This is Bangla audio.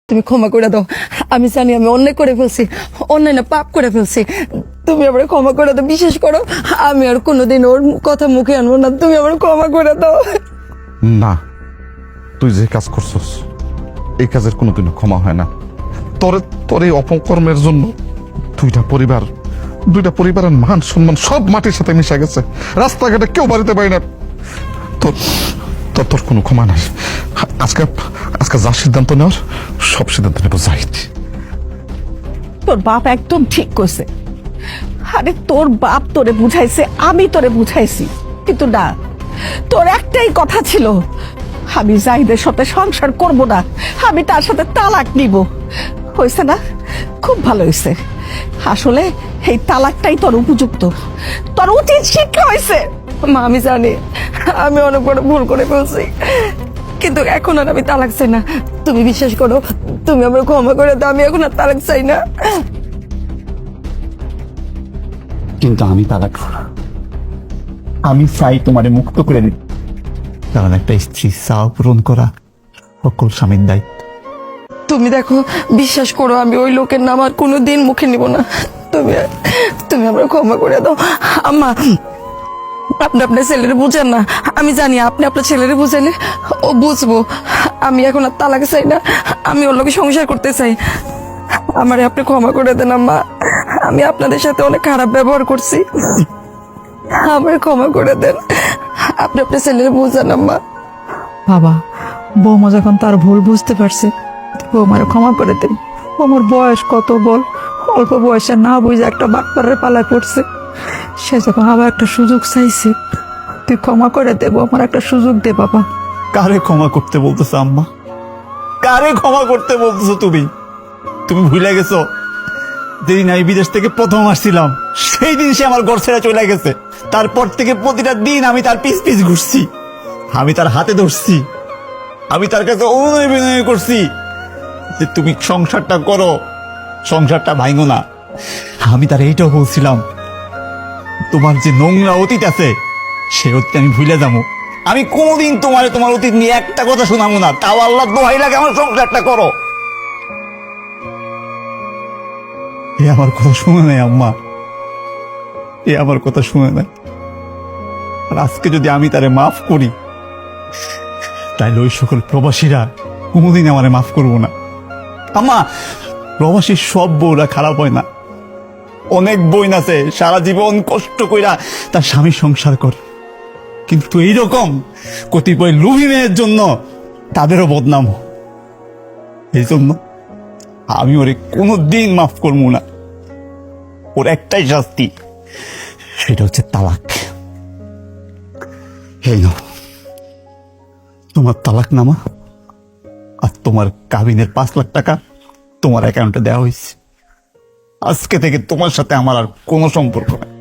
তুমি ক্ষমা করে দাও। আমি জানি আমি অন্যায় করে ফেলছি, অন্যায় না পাপ করে ফেলছি। তুমি আমার ক্ষমা করে দাও, বিশেষ করো আমি আর কোনোদিন ওর কথা মুখে আনবো না। তুমি আমার ক্ষমা করে দাও। না, তুই যে কাজ করছস এই কাজের কোনোদিনও ক্ষমা হয় না। তোর তোর এই অপকর্মের জন্য দুইটা পরিবারের মান সম্মান সব মাটির সাথে মিশে গেছে। রাস্তাঘাটে কেউ বাড়িতে পারি না। তোর তোর তোর কোনো ক্ষমা নাই। আজকে আজকে যা সিদ্ধান্ত নেওয়ার সব সিদ্ধান্ত নেবো জাহিদ। তোর বাপ একদম ঠিক কইছে। আরে তোর বাপ তোরে বুঝাইছে, আমি তোরে বুঝাইছি, কিন্তু না, তোর একটাই কথা ছিল, আমি জাহিদের সাথে সংসার করব না, আমি তার সাথে তালাক নিব। হয়েছে না? খুব ভালো হয়েছে। আসলে এই তালাকটাই তোর উপযুক্ত, তোর উচিত শিক্ষা হয়েছে। মা আমি জানি আমি অনেক বড় ভুল করে ফেলছি, কিন্তু এখন আর আমি তালাক চাই না। তুমি বিশ্বাস করো, তুমি আমার ক্ষমা করে দাও। আমি এখন আর তালাক চাই না। কিন্তু আমি তালাক দেব না। আমি চাই তোমারে মুক্ত করে দিই, কারণ একটা স্ত্রী চাও পূরণ করা সকল স্বামীর দায়িত্ব। তুমি দেখো, বিশ্বাস করো আমি ওই লোকের নাম আর কোনোদিন মুখে নিব না। তুমি তুমি আমার ক্ষমা করে দাও। আম্মা, আপনি আপনার ছেলেরে বুঝেন না। আমি জানি আপনি আপনার ছেলেরে বুঝাইলে ও বুঝবো। আমি এখন আর তালাক চাই না, আমি ওর লোকে সংসার করতে চাই। আমারে আপনি ক্ষমা করে দেন আম্মা। আমি আপনাদের সাথে অনেক খারাপ ব্যবহার করছি, আমার ক্ষমা করে দেন। আপনি আপনার ছেলেরে বুঝান আম্মা। বাবা, বৌমা যখন তার ভুল বুঝতে পারছে, বৌমার ক্ষমা করে দেন। বৌমার বয়স কত বল, অল্প বয়সে না বুঝে একটা বাটপাড়ার পালায় পড়ছে। সে যখন আবার একটা সুযোগ চাইছে, তুই ক্ষমা করে দে, বৌমার একটা সুযোগ দে বাবা। কারে ক্ষমা করতে বলতেছো আম্মা? কারে ক্ষমা করতে বলতেছো তুমি? তুমি ভুলে গেছো যেদিন আমি বিদেশ থেকে প্রথম আসছিলাম, সেই দিন সে আমার ঘর ছেড়ে চলে গেছে। তারপর থেকে প্রতিটা দিন আমি তার পিছ পিছ ঘুরছি, আমি তার হাতে ধরছি, আমি তার কাছে অনুনয় বিনয় করছি যে তুমি সংসারটা করো, সংসারটা ভাঙো না। আমি তার এইটাও বলছিলাম, তোমার যে নোংরা অতীত আছে সে অতীত আমি ভুলে যাবো। আমি কোনোদিন তোমার অতীত নিয়ে একটা কথা শোনাবো না। তাও আল্লাহ দোহাই লাগে আমার সংসারটা করো। এ আমার কথা শুনে নাই আম্মা, এ আমার কথা শুনে নাই। আর আজকে যদি আমি তারে মাফ করি, তাইলে ওই সকল প্রবাসীরা কোনোদিন আমারে মাফ করবো না। আম্মা, প্রবাসীর সব বউরা খারাপ হয় না। অনেক বোন আছে সারা জীবন কষ্ট কইরা তার স্বামীর সংসার করে, কিন্তু এইরকম কতিপয় লোভী মেয়ের জন্য তাদেরও বদনাম। এই জন্য আমি ওরে কোনোদিন মাফ করবো না। ওর একটাই শাস্তি, সেটা হচ্ছে তালাক। এই নাও তোমার তালাক নামা, আর তোমার কাবিনের 5 লাখ টাকা তোমার অ্যাকাউন্টে দেওয়া হয়েছে। আজকে থেকে তোমার সাথে আমার আর কোনো সম্পর্ক নেই।